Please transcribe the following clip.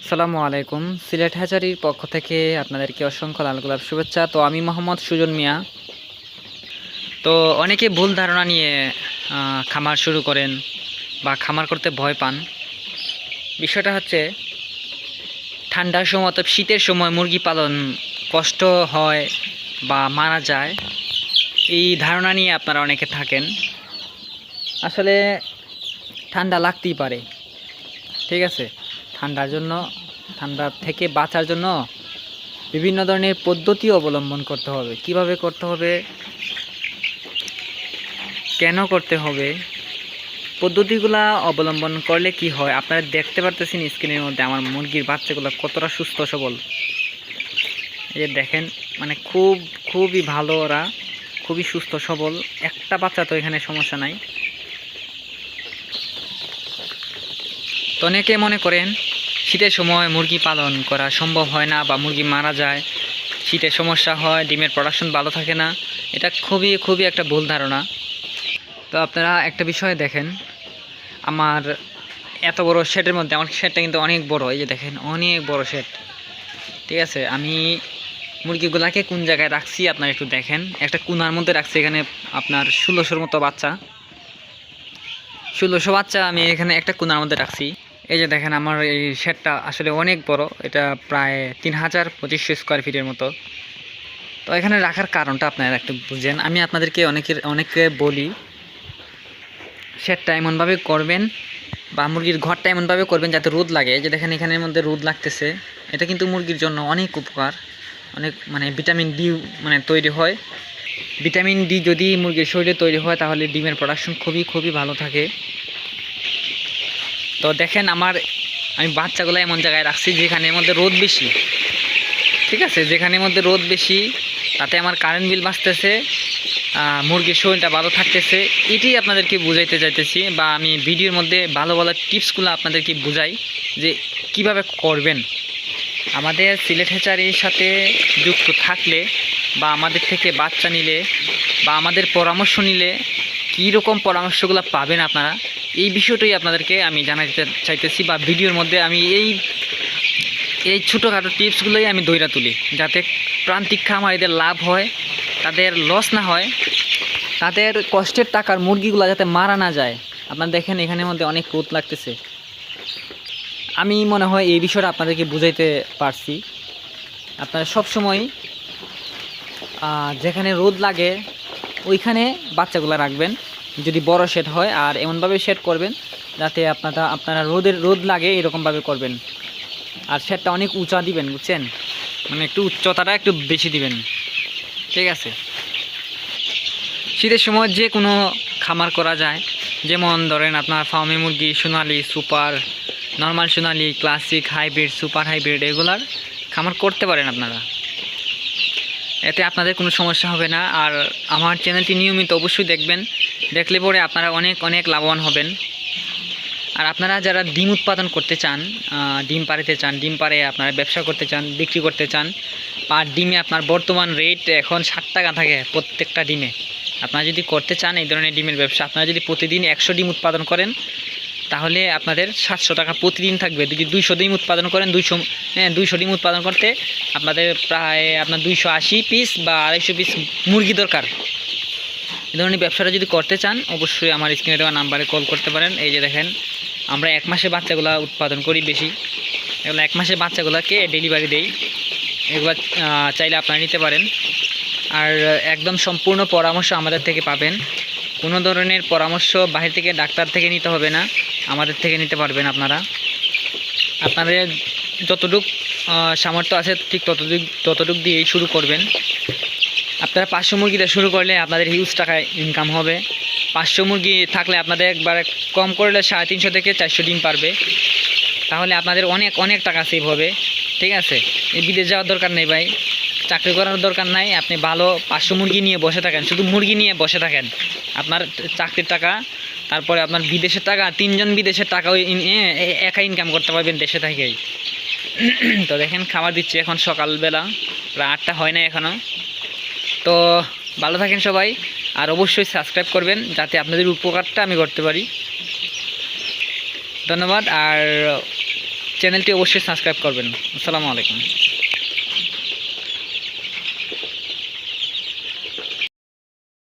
আসসালামু আলাইকুম। সিলেট হ্যাচারির পক্ষ থেকে আপনাদেরকে অসংখ্য লাল গোলাপ শুভেচ্ছা। তো আমি মোহাম্মদ সুজন মিয়া। তো অনেকে ভুল ধারণা নিয়ে খামার শুরু করেন বা খামার করতে ভয় পান। বিষয়টা হচ্ছে ঠান্ডার সময় অর্থাৎ শীতের সময় মুরগি পালন কষ্ট হয় বা মারা যায়, এই ধারণা নিয়ে আপনারা অনেকে থাকেন। আসলে ঠান্ডা লাগতেই পারে, ঠিক আছে। ঠান্ডা থেকে বাঁচার জন্য বিভিন্ন ধরনের পদ্ধতি অবলম্বন করতে হবে। কিভাবে করতে হবে, কেন করতে হবে, পদ্ধতিগুলা অবলম্বন করলে কি হয় আপনারা দেখতে পারতেছেন স্ক্রিনের মধ্যে আমার মুরগির বাচ্চাগুলো কতটা সুস্থ সবল। এই যে দেখেন, মানে খুবই ভালো, ওরা খুবই সুস্থ সবল, একটা বাচ্চা তো এখানে সমস্যা নাই। তো অনেকে মনে করেন শীতের সময় মুরগি পালন করা সম্ভব হয় না বা মুরগি মারা যায়, শীতের সমস্যা হয়, ডিমের প্রোডাকশন ভালো থাকে না। এটা খুবই একটা ভুল ধারণা। তো আপনারা একটা বিষয় দেখেন, আমার এত বড় শেডের মধ্যে আমার শেডটা কিন্তু অনেক বড়। এই যে দেখেন, অনেক বড় শেড, ঠিক আছে। আমি মুরগিগুলাকে কোন জায়গায় রাখছি আপনারা একটু দেখেন। একটা কোনার মধ্যে রাখছি, এখানে আপনার 1600-র মতো বাচ্চা, 1600 বাচ্চা আমি এখানে একটা কোনার মধ্যে রাখছি। এই যে দেখেন, আমার এই শেডটা আসলে অনেক বড়, এটা প্রায় 3200 স্কোয়ার ফিটের মতো। তো এখানে রাখার কারণটা আপনারা একটু বুঝেন। আমি আপনাদেরকে অনেকে বলি শেডটা এমনভাবে করবেন বা মুরগির ঘরটা এমনভাবে করবেন যাতে রোদ লাগে। যে দেখেন এখানের মধ্যে রোদ লাগতেছে, এটা কিন্তু মুরগির জন্য অনেক উপকার, অনেক মানে ভিটামিন ডি মানে তৈরি হয়। ভিটামিন ডি যদি মুরগির শরীরে তৈরি হয় তাহলে ডিমের প্রোডাকশন খুবই ভালো থাকে। তো দেখেন আমি বাচ্চাগুলো এমন জায়গায় রাখছি যেখানের মধ্যে রোদ বেশি, ঠিক আছে। যেখানের মধ্যে রোদ বেশি তাতে আমার কারেন্ট বিল বাঁচতেছে, মুরগির শরীরটা ভালো থাকতেছে। এটাই আপনাদেরকে বুঝাইতে চাইতেছি, বা আমি ভিডিওর মধ্যে ভালো টিপসগুলো আপনাদেরকে বুঝাই যে কিভাবে করবেন। আমাদের সিলেট হ্যাচারির সাথে যুক্ত থাকলে বা আমাদের থেকে বাচ্চা নিলে বা আমাদের পরামর্শ নিলে কীরকম পরামর্শগুলো পাবেন আপনারা, এই বিষয়টাই আপনাদেরকে আমি জানাতে চাইতেছি। বা ভিডিওর মধ্যে আমি এই ছোটোখাটো টিপসগুলোই আমি দইরা তুলি, যাতে প্রান্তিক খামারিদের লাভ হয়, তাদের লস না হয়, তাদের কষ্টের টাকার মুরগিগুলো যাতে মারা না যায়। আপনারা দেখেন এখানের মধ্যে অনেক রোদ লাগতেছে। আমি মনে হয় এই বিষয়টা আপনাদেরকে বুঝাইতে পারছি। আপনারা সবসময় যেখানে রোদ লাগে ওইখানে বাচ্চাগুলো রাখবেন যদি বড় শেড হয়, আর এমনভাবে শেড করবেন যাতে আপনারা রোদ লাগে এরকমভাবে করবেন। আর শেডটা অনেক উঁচা দিবেন, বুঝছেন, মানে একটু উচ্চতাটা একটু বেশি দিবেন, ঠিক আছে। শীতের সময় যে কোনো খামার করা যায়, যেমন ধরেন আপনার ফার্মি মুরগি, সোনালি, সুপার, নর্মাল সোনালি, ক্লাসিক, হাইব্রিড, সুপার হাইব্রিড, এগুলার খামার করতে পারেন আপনারা। এতে আপনাদের কোনো সমস্যা হবে না। আর আমার চ্যানেলটি নিয়মিত অবশ্যই দেখবেন, দেখলে পরে আপনারা অনেক লাভবান হবেন। আর আপনারা যারা ডিম উৎপাদন করতে চান, ডিম পাড়িতে চান, ডিম পাড়ে আপনারা ব্যবসা করতে চান, বিক্রি করতে চান, পার ডিমে আপনার বর্তমান রেট এখন 60 টাকা থাকে প্রত্যেকটা ডিমে। আপনারা যদি করতে চান এই ধরনের ডিমের ব্যবসা, আপনারা যদি প্রতিদিন 100 ডিম উৎপাদন করেন তাহলে আপনাদের 700 টাকা প্রতিদিন থাকবে। যদি 200 ডিম উৎপাদন করেন, 200 ডিম উৎপাদন করতে আপনাদের প্রায় 280 পিস বা 250 পিস মুরগি দরকার। এই ধরনের ব্যবসাটা যদি করতে চান অবশ্যই আমার স্ক্রিনে দেওয়া নাম্বারে কল করতে পারেন। এই যে দেখেন, আমরা 1 মাসে বাচ্চাগুলো উৎপাদন করি বেশি, এগুলো 1 মাসে বাচ্চাগুলোকে ডেলিভারি দেই। এগুলো চাইলে আপনারা নিতে পারেন। আর একদম সম্পূর্ণ পরামর্শ আমাদের থেকে পাবেন। কোনো ধরনের পরামর্শ বাইরে থেকে ডাক্তার থেকে নিতে হবে না, আমাদের থেকে নিতে পারবেন আপনারা। আপনাদের যতটুক সামর্থ্য আছে ঠিক ততটুক দিয়েই শুরু করবেন। আপনারা 500 মুরগিতে শুরু করলে আপনাদের হিউজ টাকা ইনকাম হবে। 500 মুরগি থাকলে আপনাদের একবারে কম করলে 350 থেকে 400 ডিম পারবে, তাহলে আপনাদের অনেক টাকা সেভ হবে, ঠিক আছে। এই বিদেশ যাওয়ার দরকার নেই ভাই, চাকরি করার দরকার নাই। আপনি ভালো 500 মুরগি নিয়ে বসে থাকেন, শুধু মুরগি নিয়ে বসে থাকেন, আপনার চাকরির টাকা, তারপরে আপনার বিদেশের টাকা, 3 জন বিদেশের টাকা একা ইনকাম করতে পারবেন দেশে থেকেই। তো দেখেন খাবার দিচ্ছি এখন সকালবেলা, প্রায় 8টা হয় না এখনও। তো ভালো থাকেন সবাই, আর অবশ্যই সাবস্ক্রাইব করবেন যাতে আপনাদের উপকারটা আমি করতে পারি। ধন্যবাদ। আর চ্যানেলটি অবশ্যই সাবস্ক্রাইব করবেন। আসসালামু আলাইকুম।